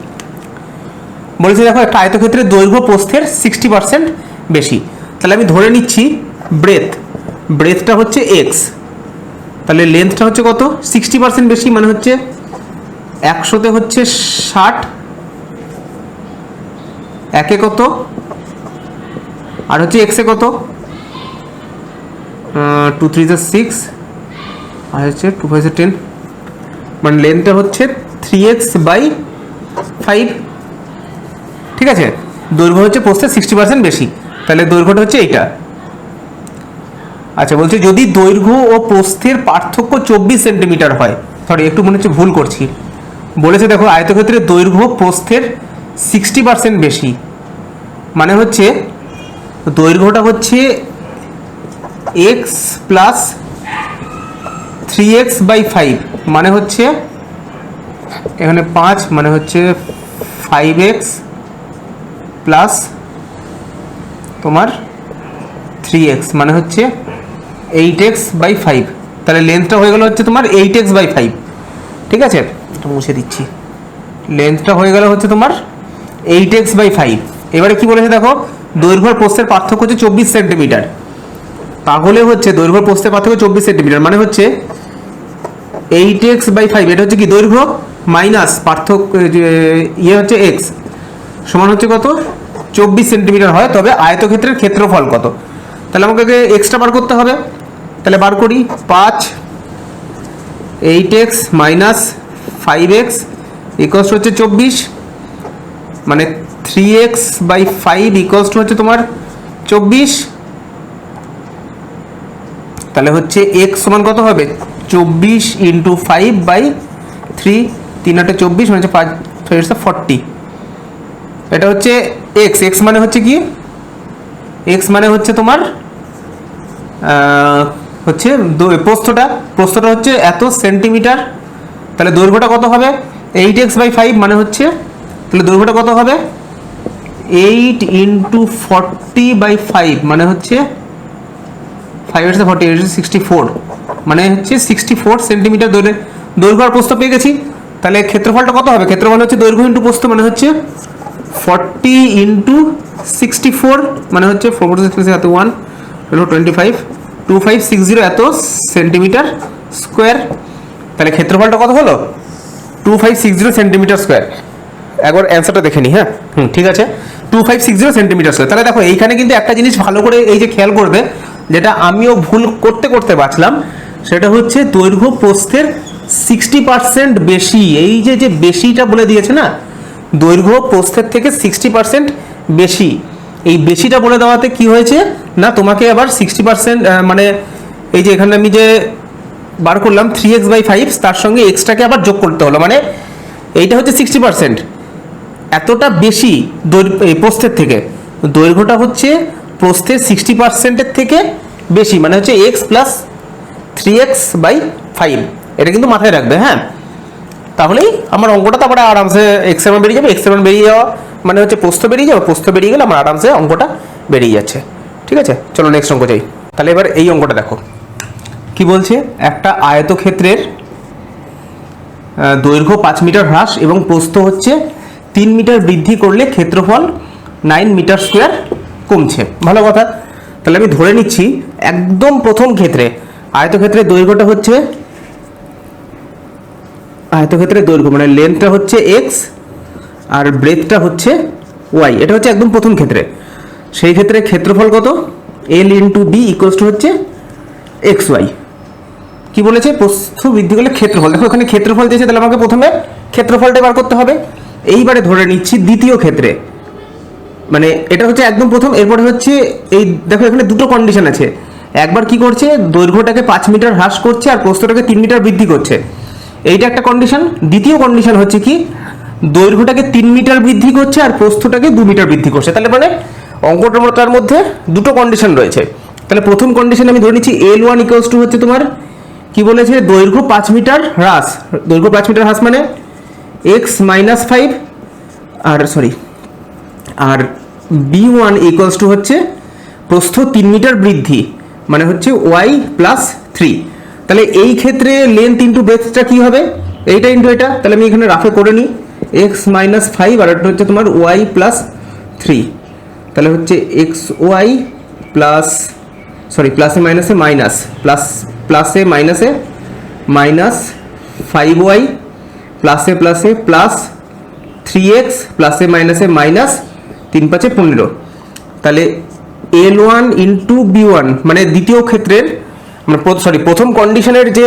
বলেছি দেখো, একটা আয়তক্ষেত্রের দৈর্ঘ্য প্রস্থের 60% বেশি। তাহলে আমি ধরে নিচ্ছি ব্রেথটা হচ্ছে এক্স, তাহলে লেন্থটা হচ্ছে কত? 60% বেশি, মানে হচ্ছে 100-তে হচ্ছে 60, একে কত, আর হচ্ছে এক্সে কত, 2 3 6, আর হচ্ছে 2 5 10, মানে লেন্থটা হচ্ছে 3x/5। ঠিক আছে, দৈর্ঘ্য হচ্ছে প্রস্থের 60% বেশি, তাহলে দৈর্ঘ্যটা হচ্ছে এইটা। আচ্ছা, বলছে যদি দৈর্ঘ্য ও প্রস্থের পার্থক্য 24 সেন্টিমিটার হয়, সরি একটু মনে হচ্ছে ভুল করছি, বলেছে দেখো আয়তক্ষেত্রের দৈর্ঘ্য প্রস্থের 60% বেশি, মানে হচ্ছে দৈর্ঘ্যটা হচ্ছে x প্লাস 3x/5, মানে হচ্ছে এখানে 5, মানে হচ্ছে 5x প্লাস তোমার 3x, মানে হচ্ছে 8x/5। তাহলে লেন্থটা হয়ে গেল হচ্ছে তোমার 8x/5। ঠিক আছে, এটা মুছে দিচ্ছি, লেন্থটা হয়ে গেল হচ্ছে তোমার 8x/5। এবারে কি বলেছে দেখো, দৈর্ঘ্য প্রস্থের পার্থক্য হচ্ছে 24 সেন্টিমিটার, তাহলে হচ্ছে দৈর্ঘ্য প্রস্থের পার্থক্য 24 সেন্টিমিটার, মানে হচ্ছে 8x/5, এটা হচ্ছে কি দৈর্ঘ্য মাইনাস পার্থক্য হচ্ছে x, সমান হচ্ছে কত? 24 সেন্টিমিটার হয়। তবে আয়তক্ষেত্রের ক্ষেত্রফল কত? তাহলে আমাকে এক্সট্রা বার করতে হবে, তাহলে বার করি। 5 8x মাইনাস 5x ইকুয়ালস হচ্ছে 24, মানে 3x/5 ইকুয়ালস হচ্ছে তোমার 24। তাহলে হচ্ছে x সমান কত হবে? 24 × 5/3, 3 8 24, মানে হচ্ছে 5 40। এটা হচ্ছে x মানে হচ্ছে কি, x মানে হচ্ছে তোমার হচ্ছে প্রস্থটা হচ্ছে এত সেন্টিমিটার, তাহলে দৈর্ঘ্যটা কত হবে? 8x/5, মানে হচ্ছে তাহলে দৈর্ঘ্যটা কত হবে? 8 × 40/5, মানে হচ্ছে 5 × 40 64, মানে হচ্ছে 64 সেন্টিমিটার দৈর্ঘ্য আর প্রস্থ পেয়ে গেছি। তাহলে ক্ষেত্রফলটা কত হবে? ক্ষেত্রফল হচ্ছে দৈর্ঘ্য ইন্টু প্রস্থ, মানে হচ্ছে 40 × 64, মানে হচ্ছে 4 এত 1 25 2560 এত সেন্টিমিটার স্কোয়ার। তাহলে ক্ষেত্রফলটা কত হলো? 2560 সেন্টিমিটার স্কোয়ার। একবার অ্যান্সারটা দেখে নি। হ্যাঁ, ঠিক আছে, 2560 সেন্টিমিটার স্কোয়ার। তাহলে দেখো এইখানে কিন্তু একটা জিনিস ভালো করে এই যে খেয়াল করবে, যেটা আমিও ভুল করতে বাঁচলাম, সেটা হচ্ছে দৈর্ঘ্য প্রস্থের 60% বেশি। এই যে বেশিটা বলে দিয়েছে না, দৈর্ঘ্য প্রস্থের থেকে 60% বেশি, এই বেশিটা বলে দেওয়াতে কি হয়েছে না, তোমাকে আবার 60% মানে এই যে এখানে আমি যে বার করলাম 3x/5, তার সঙ্গে এক্সট্রাকে আবার যোগ করতে হলো, মানে এইটা হচ্ছে 60%, এতটা বেশি প্রস্থের থেকে। দৈর্ঘ্যটা হচ্ছে প্রস্থের 60%-এর থেকে বেশি, মানে হচ্ছে x প্লাস 3x/5। এটা কিন্তু মাথায় রাখবে। হ্যাঁ, তাহলেই আমার অঙ্কটা তারপরে আরামসে x এর মান বেরিয়ে যাবে। x এর মান বেরিয়ে যাওয়া মানে হচ্ছে প্রস্থ বেরিয়ে যাবে, প্রস্থ বেরিয়ে গেলে আমার আরামসে অঙ্কটা বেরিয়ে যাচ্ছে। ঠিক আছে, চলো নেক্সট অঙ্ক যাই। তাহলে এবার এই অঙ্কটা দেখো কি বলছে, একটা আয়তক্ষেত্রের দৈর্ঘ্য 5 মিটার হ্রাস এবং প্রস্থ হচ্ছে 3 মিটার বৃদ্ধি করলে ক্ষেত্রফল 9 মিটার স্কোয়ার কমছে। ভালো কথা। তাহলে আমি ধরে নিচ্ছি একদম প্রথম ক্ষেত্রে আয়তক্ষেত্রের দৈর্ঘ্যটা হচ্ছে, আয়তক্ষেত্রের দৈর্ঘ্য মানে লেন্থটা হচ্ছে x, আর ব্রেথটা হচ্ছে ওয়াই। এটা হচ্ছে একদম প্রথম ক্ষেত্রে। সেই ক্ষেত্রে ক্ষেত্রফল কত? L into B equals to হচ্ছে এক্স ওয়াই। কি বলেছে? প্রস্থ বৃদ্ধি করলে ক্ষেত্রফল। দেখো এখানে ক্ষেত্রফল দিয়েছে, তাহলে আমাকে প্রথমে ক্ষেত্রফলটা বার করতে হবে। এইবারে ধরে নিচ্ছি দ্বিতীয় ক্ষেত্রে, মানে এটা হচ্ছে একদম প্রথম। এরপরে হচ্ছে এই দেখো এখানে দুটো কন্ডিশন আছে। একবার কি করছে, দৈর্ঘ্যটাকে 5 মিটার হ্রাস করছে আর প্রস্থটাকে 3 মিটার বৃদ্ধি করছে, এইটা একটা কন্ডিশন। দ্বিতীয় কন্ডিশন হচ্ছে কি, দৈর্ঘ্যটাকে 3 মিটার বৃদ্ধি করছে আর প্রস্থটাকে 2 মিটার বৃদ্ধি করছে। তাহলে মানে অঙ্কটার মধ্যে দুটো কন্ডিশন রয়েছে। তাহলে প্রথম কন্ডিশন আমি ধরে নিচ্ছি L1 ইকুয়ালস টু হচ্ছে তোমার কি বলেছে, দৈর্ঘ্য 5 মিটার হ্রাস। দৈর্ঘ্য 5 মিটার হ্রাস মানে x মাইনাস 5 আর B1 ইকুয়ালস টু হচ্ছে প্রস্থ 3 মিটার বৃদ্ধি, মানে হচ্ছে y প্লাস 3। তাহলে এই ক্ষেত্রে লেন্থ ইন্টু ব্রেথটা কি হবে, এইটা ইন্টু এটা। তাহলে আমি এখানে রাফে করে নিই, x মাইনাস 5 আর এটা হচ্ছে তোমার y প্লাস 3। তাহলে হচ্ছে এক্স ওয়াই প্লাস প্লাসে মাইনাসে মাইনাস প্লাসে মাইনাসে মাইনাস 5y প্লাসে প্লাসে প্লাস 3x প্লাসে মাইনাসে মাইনাস 3 5 15। তাহলে L1 ইন্টু B1 মানে দ্বিতীয় ক্ষেত্রের মানে প্রথম কন্ডিশনের যে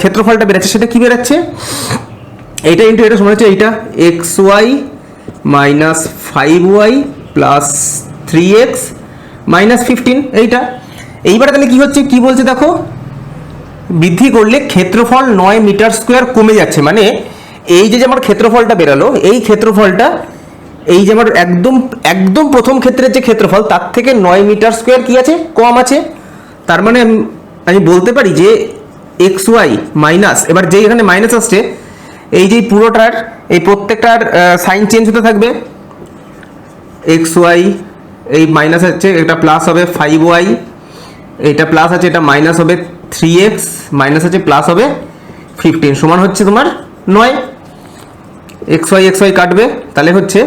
ক্ষেত্রফলটা বেরোচ্ছে সেটা কি বেরোচ্ছে, এইটা ইন্টু এটা সমান হচ্ছে এইটা xy minus 5y plus 3x minus 15 এইটা। এইবারে তাহলে কি হচ্ছে, কি বলছে দেখো, বৃদ্ধি করলে ক্ষেত্রফল 9 মিটার স্কোয়ার কমে যাচ্ছে। মানে এই যে আমার ক্ষেত্রফলটা বেরালো, এই ক্ষেত্রফলটা এই যে আমার একদম প্রথম ক্ষেত্রের যে ক্ষেত্রফল তার থেকে 9 মিটার স্কোয়ার কি আছে, কম আছে। তার মানে আমি বলতে পারি যে এক্স ওয়াই মাইনাস, এবার যে এখানে মাইনাস আসছে এই যে পুরোটার এই প্রত্যেকটার সাইন চেঞ্জ হতে থাকবে। এক্স ওয়াই এই মাইনাস হচ্ছে, এটা প্লাস হবে 5y, এটা প্লাস আছে, এটা মাইনাস হবে 3x, মাইনাস আছে প্লাস হবে 15 সমান হচ্ছে তোমার 9। এক্স ওয়াই কাটবে, তাহলে হচ্ছে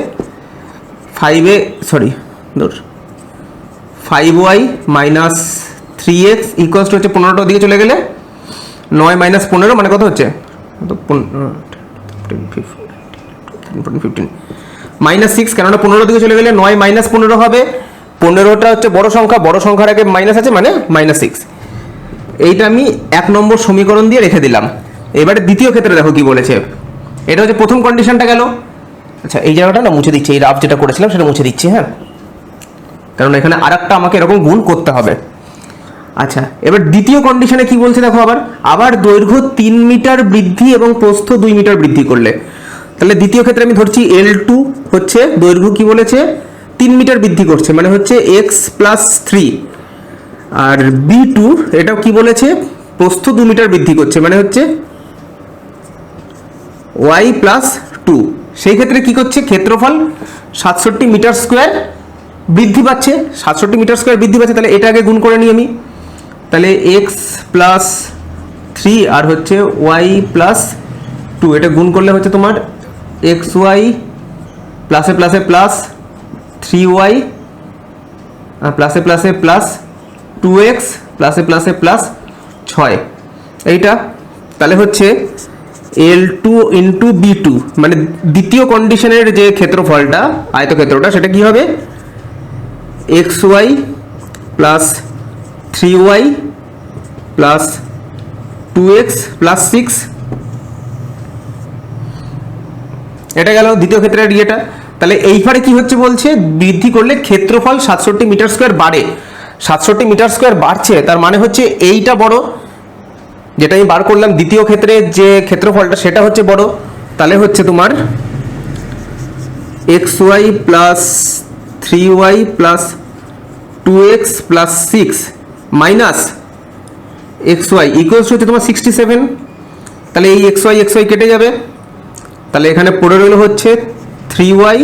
5y minus 3x equals to হচ্ছে 15টা দিকে চলে গেলে 9 মাইনাস 15 মানে কত হচ্ছে, মাইনাস 6, কেননা 15 দিকে চলে গেলে 9 মাইনাস 15 হবে। 15টা হচ্ছে বড় সংখ্যার আগে মাইনাস আছে মানে মাইনাস 6। এইটা আমি 1 নম্বর সমীকরণ দিয়ে রেখে দিলাম। এবারে দ্বিতীয় ক্ষেত্রে দেখো কি বলেছে, এটা হচ্ছে প্রথম কন্ডিশনটা গেল। আচ্ছা এই জায়গাটা না মুছে দিচ্ছি, এই রাফ যেটা করেছিলাম সেটা মুছে দিচ্ছি, হ্যাঁ, কারণ এখানে আরেকটা আমাকে এরকম গুণ করতে হবে। আচ্ছা এবার দ্বিতীয় কন্ডিশনে কি বলছে দেখো, আবার দৈর্ঘ্য 3 মিটার বৃদ্ধি এবং প্রস্থ 2 মিটার বৃদ্ধি করলে। তাহলে দ্বিতীয় ক্ষেত্রে আমি ধরছি L2 হচ্ছে দৈর্ঘ্য কি বলেছে 3 মিটার বৃদ্ধি করছে, মানে হচ্ছে x প্লাস 3। আর B2 এটাও কি বলেছে, প্রস্থ 2 মিটার বৃদ্ধি করছে, মানে হচ্ছে y প্লাস 2। সেই ক্ষেত্রে কি করছে, ক্ষেত্রফল 67 মিটার স্কোয়ার বৃদ্ধি পাচ্ছে, 67 মিটার স্কোয়ার বৃদ্ধি পাচ্ছে। তাহলে এটা আগে গুণ করে নিই আমি, তাহলে x প্লাস 3 আর হচ্ছে y প্লাস 2, এটা গুণ করলে হচ্ছে তোমার xy প্লাসে প্লাসে প্লাস 3y প্লাসে প্লাসে প্লাস 2x প্লাসে প্লাসে প্লাস 6 এইটা। তাহলে হচ্ছে L2 ইন্টু B2 মানে দ্বিতীয় কন্ডিশনের যে ক্ষেত্রফলটা আয়তক্ষেত্রটা সেটা কি হবে, xy plus 3y plus 2x plus 6। এটা গেল দ্বিতীয় ক্ষেত্রের ইয়েটা। তাহলে এইবারে কি হচ্ছে বলছে, বৃদ্ধি করলে ক্ষেত্রফল 67 মিটার স্কোয়ার বাড়ে। 67 মিটার স্কোয়ার বাড়ছে, তার মানে হচ্ছে এইটা বড়, যেটা আমি বার করলাম দ্বিতীয় ক্ষেত্রে যে ক্ষেত্রফলটা সেটা হচ্ছে বড়। তাহলে হচ্ছে তোমার xy plus 3y plus 2x plus 6 minus xy equals হচ্ছে তোমার 67। তাহলে এই xy কেটে যাবে, তাহলে এখানে পড়ে রইল হচ্ছে 3y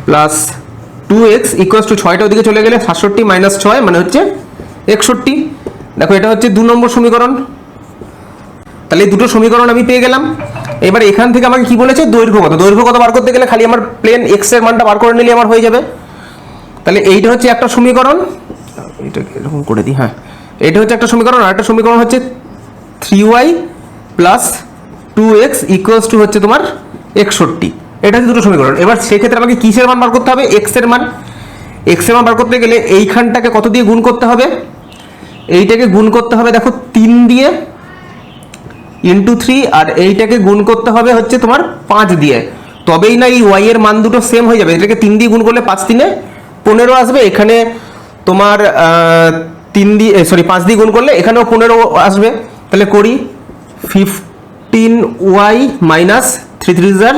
plus 2x equals to 6টা ওদিকে চলে গেলে 67 মাইনাস 6 মানে হচ্ছে 61। দেখো এটা হচ্ছে 2 নম্বর সমীকরণ। তাহলে এই দুটো সমীকরণ আমি পেয়ে গেলাম। এবার এখান থেকে আমাকে কি বলেছে, দৈর্ঘ্য কত বার করতে গেলে খালি আমার প্লেন x এর মানটা বার করে নিলে আমার হয়ে যাবে। তাহলে এইটা হচ্ছে একটা সমীকরণ, এটাকে এরকম করে দিই, হ্যাঁ এটা হচ্ছে একটা সমীকরণ। আর একটা সমীকরণ হচ্ছে 3y plus 2x equals to হচ্ছে তোমার 61। এটা হচ্ছে দুটো সমীকরণ। এবার সেক্ষেত্রে আমাকে কিসের মান বার করতে হবে? এক্স এর মান। এক্স এর মান বার করতে গেলে এইখানটাকে কত দিয়ে গুণ করতে হবে? এইটাকে গুণ করতে হবে দেখো 3 দিয়ে ইন্টু 3, আর এইটাকে গুণ করতে হবে হচ্ছে তোমার 5 দিয়ে। তবেই না এই ওয়াই এর মান দুটো সেম হয়ে যাবে। এটাকে 3 দিয়ে গুণ করলে 5 3 15 আসবে, এখানে তোমার 5 দিয়ে গুণ করলে এখানেও 15 আসবে। তাহলে করি 15y minus 3 3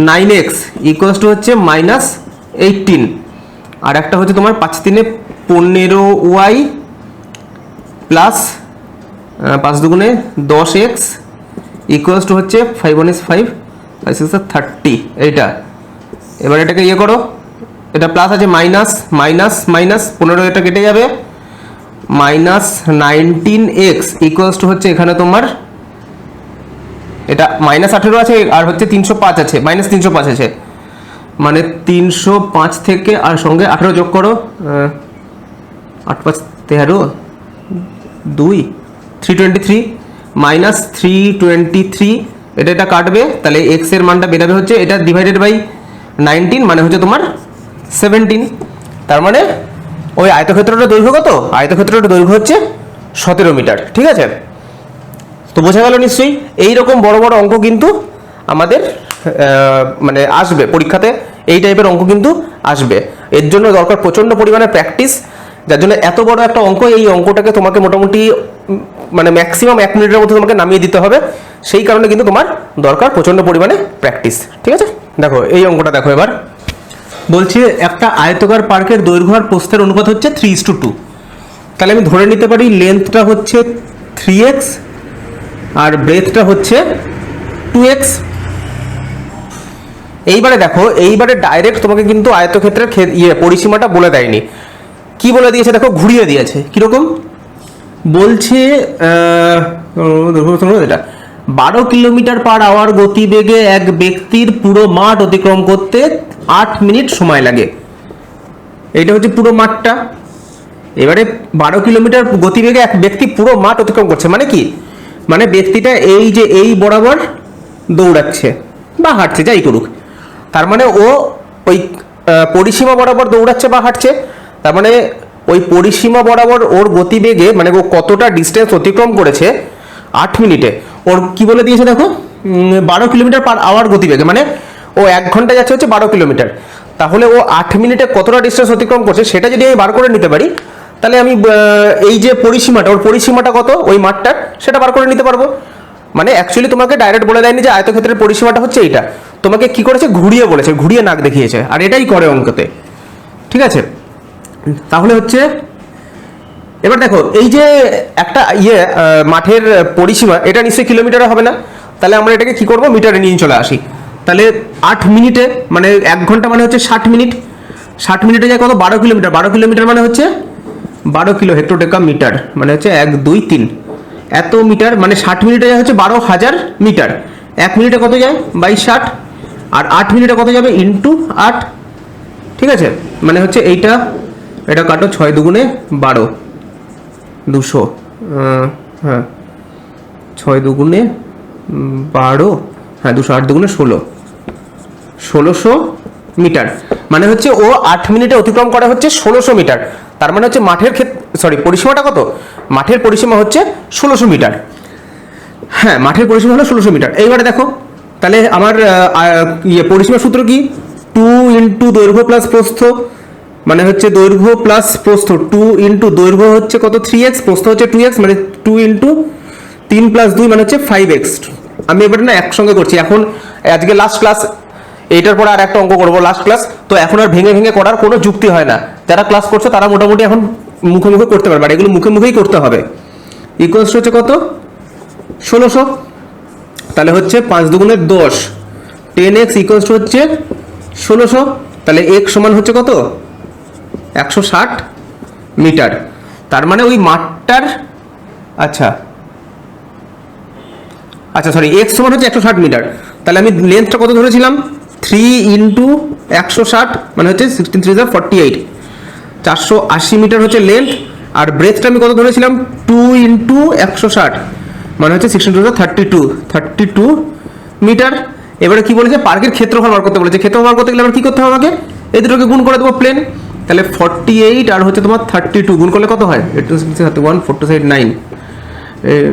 9x equals to হচ্ছে মাইনাস 18, আর একটা হচ্ছে তোমার 5 3 15y প্লাস 5 দুগুণে 10x ইকুয়ালস টু হচ্ছে 5 1 5 5 6 30 এইটা। এবার এটাকে ইয়ে করো, এটা প্লাস আছে মাইনাস মাইনাস মাইনাস 15 এটা কেটে যাবে, মাইনাস 19x ইকুয়ালস টু হচ্ছে এখানে তোমার এটা মাইনাস 18 আছে আর হচ্ছে 305 আছে, মাইনাস 305 আছে, মানে 305 থেকে আর সঙ্গে 18 যোগ করো, 8 5 13 2 323 মাইনাস 323, এটা কাটবে, তাহলে এক্স এর মানটা বেরাবে হচ্ছে এটা ডিভাইডেড বাই 19 মানে হচ্ছে তোমার 17। তার মানে ওই আয়তক্ষেত্রটার দৈর্ঘ্য কত? আয়তক্ষেত্রটার দৈর্ঘ্য হচ্ছে 17 মিটার। ঠিক আছে, তো বোঝা গেল নিশ্চয়ই। এইরকম বড় বড় অঙ্ক কিন্তু আমাদের মানে আসবে পরীক্ষাতে, এই টাইপের অঙ্ক কিন্তু আসবে। এর জন্য দরকার প্রচণ্ড পরিমাণে প্র্যাকটিস, যার জন্য এত বড় একটা অঙ্ক, এই অঙ্কটাকে তোমাকে মোটামুটি মানে ম্যাক্সিমাম 1 মিনিটের মধ্যে তোমাকে নামিয়ে দিতে হবে। সেই কারণে কিন্তু তোমার দরকার প্রচণ্ড পরিমাণে প্র্যাকটিস। ঠিক আছে, দেখো এই অঙ্কটা দেখো। এবার বলছে একটা আয়তকার পার্কের দৈর্ঘ্য আর প্রস্থের অনুপাত হচ্ছে 3:2। তাহলে আমি ধরে নিতে পারি লেন্থটা হচ্ছে 3x আর ব্রেথটা হচ্ছে 2x। এইবারে দেখো, এইবারে ডাইরেক্ট তোমাকে কিন্তু আয়তক্ষেত্রের পরিসীমাটা বলে দেয়নি। কি বলে দিয়েছে দেখো, ঘুরিয়ে দিয়েছে। কিরকম বলছে, এটা 12 কিলোমিটার পার আওয়ার গতিবেগে এক ব্যক্তির পুরো মাঠ অতিক্রম করতে 8 মিনিট সময় লাগে। এইটা হচ্ছে পুরো মাঠটা। এবারে 12 কিলোমিটার গতিবেগে এক ব্যক্তি পুরো মাঠ অতিক্রম করছে, মানে কি? মানে ব্যক্তিটা এই যে এই বরাবর দৌড়াচ্ছে বা হাঁটছে, যাই করুক, তার মানে ও ওই পরিসীমা বরাবর দৌড়াচ্ছে বা হাঁটছে। তার মানে ওই পরিসীমা বরাবর ওর গতিবেগে মানে ও কতটা ডিস্টেন্স অতিক্রম করেছে 8 মিনিটে। ওর কি বলে দিয়েছে দেখো, 12 কিলোমিটার পার আওয়ার গতিবেগে, মানে ও 1 ঘন্টা যাচ্ছে হচ্ছে 12 কিলোমিটার। তাহলে ও 8 মিনিটে কতটা ডিস্টেন্স অতিক্রম করছে সেটা যদি আমি বার করে নিতে পারি, তাহলে আমি এই যে পরিসীমাটা, ওর পরিসীমাটা কত ওই মাঠটার, সেটা বার করে নিতে পারবো। মানে অ্যাকচুয়ালি তোমাকে ডাইরেক্ট বলে দেয়নি যে আয়তক্ষেত্রের পরিসীমাটা হচ্ছে এইটা, তোমাকে কি করেছে, ঘুরিয়ে বলেছে, ঘুরিয়ে নাক দেখিয়েছে, আর এটাই করে অঙ্কতে। ঠিক আছে, তাহলে হচ্ছে এবার দেখো এই যে একটা মাঠের পরিসীমা, এটা নিশ্চয়ই কিলোমিটারে হবে না, তাহলে আমরা এটাকে কি করব, মিটারে নিয়ে চলে আসি। তাহলে 8 মিনিটে মানে 1 ঘন্টা মানে হচ্ছে 60 মিনিট, 60 মিনিটে যায় কত, 12 কিলোমিটার, 12 কিলোমিটার মানে হচ্ছে 12 কিলো হেক্টোটেকা মিটার, মানে হচ্ছে 1 2 3 এত মিটার, মানে 60 মিনিটে যায় হচ্ছে 12,000 মিটার। 1 মিনিটে কত যায়, 22/60, আর 8 মিনিটে কত যাবে, ইন্টু 8। ঠিক আছে, মানে হচ্ছে এটা কাটো, 6 দুগুণে 12 200, হ্যাঁ 6 দুগুণে 12, হ্যাঁ 200, 8 দুগুণে 1600 মিটার। মানে হচ্ছে ও 8 মিনিটে অতিক্রম করা হচ্ছে 1600 মিটার। তার মানে হচ্ছে মাঠের পরিসীমাটা কত, মাঠের পরিসীমা হচ্ছে 1600 মিটার। হ্যাঁ, মাঠের পরিসীমা হলো 1600 মিটার। এইবারে দেখো, তাহলে আমার পরিসীমার সূত্র কি, 2 ইন্টু দৈর্ঘ্য প্লাস প্রস্থ, মানে হচ্ছে দৈর্ঘ্য প্লাস প্রস্থ, 2 ইন্টু দৈর্ঘ্য হচ্ছে কত 3x, প্রস্থ হচ্ছে 2x, মানে 2 ইন্টু 3 প্লাস 2 মানে হচ্ছে 5x। আমি এবারে না একসঙ্গে করছি, এখন আজকে লাস্ট ক্লাস, এইটার পরে আর একটা অঙ্ক করবো লাস্ট ক্লাস, তো এখন আর ভেঙে ভেঙে করার কোনো যুক্তি হয় না। যারা ক্লাস করছে তারা মোটামুটি এখন মুখে মুখে করতে পারবে, আর এগুলো মুখে মুখেই করতে হবে। ইকুয়ালস হচ্ছে কত, 1600, তাহলে হচ্ছে 5 দুগুণে 10, 10x ইকুয়ালস হচ্ছে 1600, তাহলে x সমান হচ্ছে কত, 160 মিটার। তার মানে ওই মাঠটার আচ্ছা সরি, x সমান হচ্ছে 160 মিটার। তাহলে আমি লেন্থটা কত ধরেছিলাম, 3 ইন্টু 160 মানে হচ্ছে 16 3 48, 480 মিটার হচ্ছে লেন্থ। আর ব্রেথটা আমি কত ধরেছিলাম, 2 ইন্টু 160 মানে হচ্ছে 16 2 32 মিটার। এবারে কি বলেছে, পার্কের ক্ষেত্রফল বার করতে বলেছে। ক্ষেত্রফল বার করতে গেলে আবার কি করতে হবে আমাকে, এই দুটোকে গুণ করে দেবো প্লেন। তাহলে 48 আর হচ্ছে তোমার 32 গুণ করলে কত হয়, 8 2 6 31 4 2 6 9,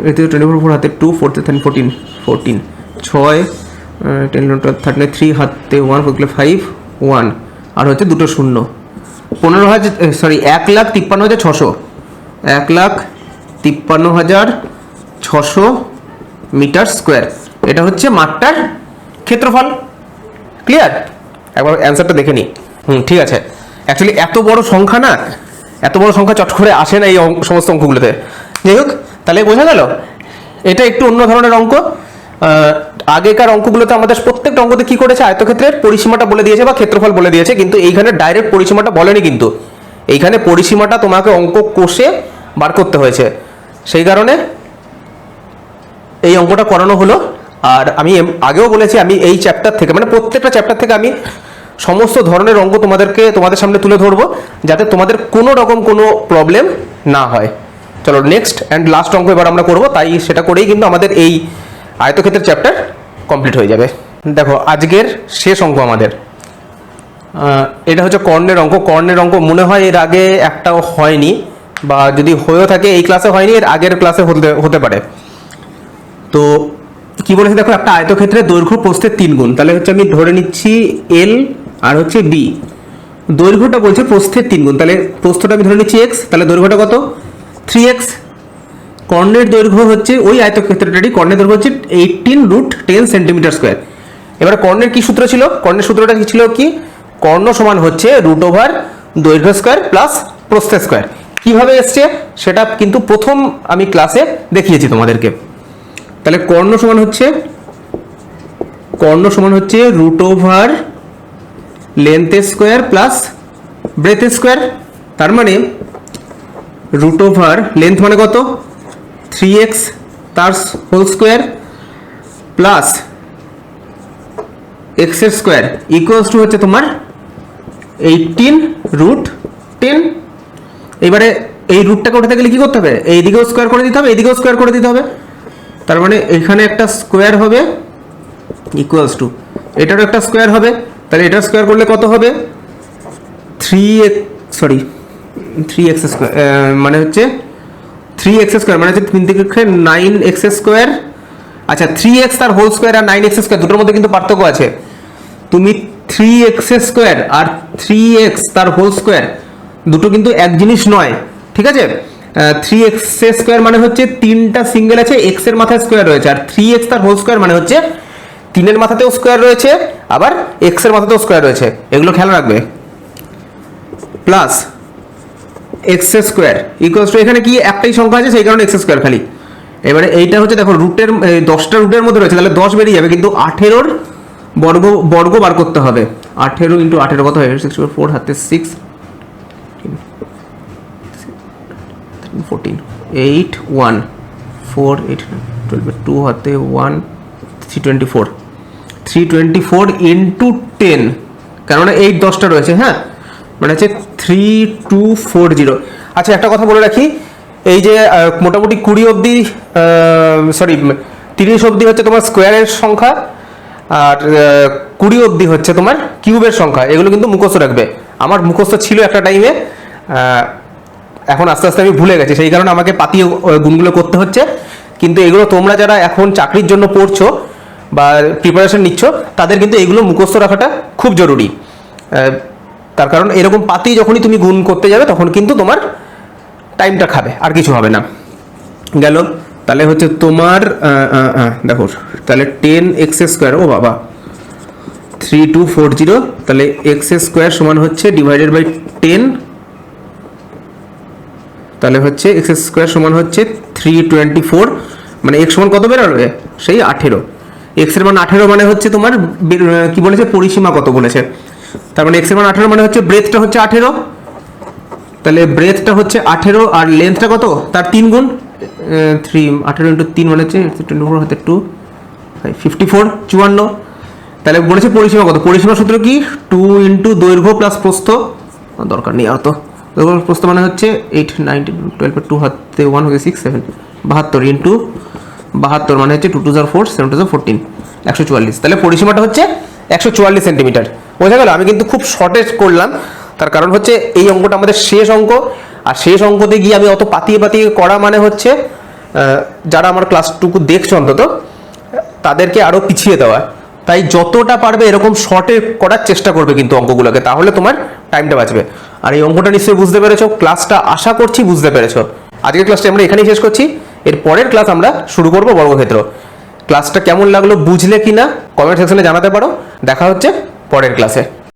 এতে 24 4 হাতে 2 4 3 14 14 6 10 12 13 3 হাতে 1 4 5 1 আর হচ্ছে দুটো শূন্য, 15,000 সরি 1,53,600 1,53,600 মিটার স্কোয়ার। এটা হচ্ছে মাঠটার ক্ষেত্রফল। ক্লিয়ার? একবার অ্যান্সারটা দেখে নিই। ঠিক আছে। অ্যাকচুয়ালি এত বড় সংখ্যা না, এত বড় সংখ্যা চট করে আসে না এই সমস্ত অঙ্কগুলোতে। যাই হোক, তাহলে বোঝা গেল এটা একটু অন্য ধরনের অঙ্ক। আগেকার অঙ্কগুলোতে আমাদের প্রত্যেকটা অঙ্কতে কি করেছে, আয়তক্ষেত্রের পরিসীমাটা বলে দিয়েছে বা ক্ষেত্রফল বলে দিয়েছে, কিন্তু এইখানে ডাইরেক্ট পরিসীমাটা বলেনি। কিন্তু এইখানে পরিসীমাটা তোমাকে অঙ্ক কষে বার করতে হয়েছে, সেই কারণে এই অঙ্কটা করানো হলো। আর আমি আগেও বলেছি, আমি এই চ্যাপ্টার থেকে মানে প্রত্যেকটা চ্যাপ্টার থেকে আমি সমস্ত ধরনের অঙ্ক তোমাদের সামনে তুলে ধরবো, যাতে তোমাদের কোনো রকম কোনো প্রবলেম না হয়। চলো নেক্সট অ্যান্ড লাস্ট অঙ্ক এবার আমরা করবো, তাই সেটা করেই কিন্তু আমাদের এই আয়তক্ষেত্রের চ্যাপ্টার কমপ্লিট হয়ে যাবে। দেখো আজকের শেষ অঙ্ক আমাদের, এটা হচ্ছে কর্ণের অঙ্ক। কর্ণের অঙ্ক মনে হয় এর আগে একটাও হয়নি, বা যদি হয়েও থাকে এই ক্লাসে হয়নি, এর আগের ক্লাসে হতে পারে। তো কি বলেছে দেখো, একটা আয়তক্ষেত্রের দৈর্ঘ্য প্রস্থের 3 গুণ। তাহলে হচ্ছে আমি ধরে নিচ্ছি এল আর হচ্ছে বি, দৈর্ঘ্যটা বলছে প্রস্থের 3 গুণ, তাহলে প্রস্থটা আমি ধরে নিচ্ছি এক্স, তাহলে দৈর্ঘ্যটা কত 3x। কর্ণের দৈর্ঘ্য হচ্ছে ওই আয়তক্ষেত্রটারই কর্ণের দৈর্ঘ্য হচ্ছে 18√10 সেন্টিমিটার স্কোয়ার। এবার কর্ণের কি সূত্র ছিল, কর্ণের সূত্রটা কি ছিল, কি কর্ণ সমান হচ্ছে √ দৈর্ঘ্য স্কোয়ার প্লাস প্রস্থ স্কোয়ার। কিভাবে এসছে সেটা কিন্তু প্রথম আমি ক্লাসে দেখিয়েছি তোমাদেরকে। তাহলে কর্ণ সমান হচ্ছে √ length square plus breadth square. তার মানে √ লেন্থ মানে কত 3x তার হোল স্কোয়ার প্লাস x এর স্কোয়ার ইকুয়ালস টু হচ্ছে তোমার 18√10। এবারে এই রুটটাকে উঠাতে গেলে কি করতে হবে, এইদিকেও স্কোয়ার করে দিতে হবে, এইদিকেও স্কোয়ার করে দিতে হবে। তার মানে এখানে একটা স্কোয়ার হবে ইকুয়ালস টু এটারও একটা স্কোয়ার হবে। তাহলে এটা স্কোয়ার করলে কত হবে 3x স্কোয়ার, মানে হচ্ছে 3x স্কোয়ার মানে হচ্ছে 3 থেকে 9x স্কোয়ার। আচ্ছা 3x তার হোল স্কোয়ার আর 9x স্কোয়ার দুটোর মধ্যে কিন্তু পার্থক্য আছে। তুমি 3x স্কোয়ার আর 3x তার হোল স্কোয়ার দুটো কিন্তু এক জিনিস নয়, ঠিক আছে। 3x স্কোয়ার মানে হচ্ছে 3টা সিঙ্গেল আছে, x এর মাথায় স্কোয়ার রয়েছে, আর 3x তার হোল স্কোয়ার মানে হচ্ছে 3 এর মাথাতেও স্কোয়ার রয়েছে আবার x এর মাথাতেও স্কোয়ার রয়েছে, এগুলো খেয়াল রাখবে। Plus x square equals two এখানে কি একটাই সংখ্যা আছে সেই কারণে x স্কোয়ার খালি। এবারে এইটা হচ্ছে দেখো রুটের 10টা রুটের মধ্যে রয়েছে, তাহলে 10 বেরিয়ে যাবে, কিন্তু 18 বর্গ বার করতে হবে। 18 × 18 কত হয় 64, হাতে 6 14 8 1 4 8 12 2 হাতে 1 324 × 10, কেননা 8 10টা রয়েছে, হ্যাঁ মানে হচ্ছে 3240। আচ্ছা একটা কথা বলে রাখি, এই যে মোটামুটি 20 অবধি 30 অবধি হচ্ছে তোমার স্কোয়ারের সংখ্যা, আর 20 অবধি হচ্ছে তোমার কিউবের সংখ্যা, এগুলো কিন্তু মুখস্থ রাখবে। আমার মুখস্থ ছিল একটা টাইমে, এখন আস্তে আস্তে আমি ভুলে গেছি, সেই কারণে আমাকে পাতিয়ে গুণগুলো করতে হচ্ছে। কিন্তু এগুলো তোমরা যারা এখন চাকরির জন্য পড়ছো বা প্রিপারেশন নিচ্ছ, তাদের কিন্তু এগুলো মুখস্থ রাখাটা খুব জরুরি। তার কারণ এরকম পাতি যখনই তুমি গুণ করতে যাবে তখন কিন্তু তোমার টাইমটা খাবে, আর কিছু হবে না। গেল তাহলে হচ্ছে তোমার দেখো তাহলে 10x স্কোয়ার, ও বাবা 3240, তাহলে x স্কোয়ার সমান হচ্ছে ডিভাইডেড বাই 10, তাহলে হচ্ছে x স্কোয়ার সমান হচ্ছে 324, মানে x সমান কত বেরোবে সেই 18। x এর মান 18 মানে হচ্ছে তোমার কি বলেছে পরিসীমা কত বলেছে, তার মানে x এর মান 18 মানে হচ্ছে ব্রেথটা হচ্ছে 18, তাহলে ব্রেথটা হচ্ছে 18 আর লেন্থটা কত তার 3 গুণ 18 × 3 মানে হচ্ছে 24 হাতে 2 54 54। তাহলে বলেছে পরিসীমা কত, পরিসীমা সূত্র কি 2 × দৈর্ঘ্য প্লাস প্রস্থ, দরকার নেই অত, দৈর্ঘ্য প্রস্থ মানে হচ্ছে 8 9 12 2 হাতে 1 হচ্ছে 6 7 72 × 72 মানে হচ্ছে 2 2 4 7 2 14। 144, তাহলে পরিসীমাটা হচ্ছে 144 সেন্টিমিটার। বোঝা গেল? আমি কিন্তু খুব শর্টে করলাম, তার কারণ হচ্ছে এই অঙ্কটা আমাদের শেষ অঙ্ক, আর শেষ অঙ্কতে গিয়ে আমি অত পাতিয়ে পাতিয়ে করা মানে হচ্ছে যারা আমার ক্লাসটুকু দেখছো অন্তত তাদেরকে আরও পিছিয়ে দেওয়া। তাই যতটা পারবে এরকম শর্টে করার চেষ্টা করবে কিন্তু অঙ্কগুলোকে, তাহলে তোমার টাইমটা বাঁচবে। আর এই অঙ্কটা নিশ্চয়ই বুঝতে পেরেছো, ক্লাসটা আশা করছি বুঝতে পেরেছো। আজকের ক্লাসটা আমরা এখানেই শেষ করছি, এর পরের ক্লাস আমরা শুরু করবো বর্গক্ষেত্র। ক্লাসটা কেমন লাগলো, বুঝলে কিনা কমেন্ট সেকশনে জানাতে পারো। দেখা হচ্ছে পরের ক্লাসে।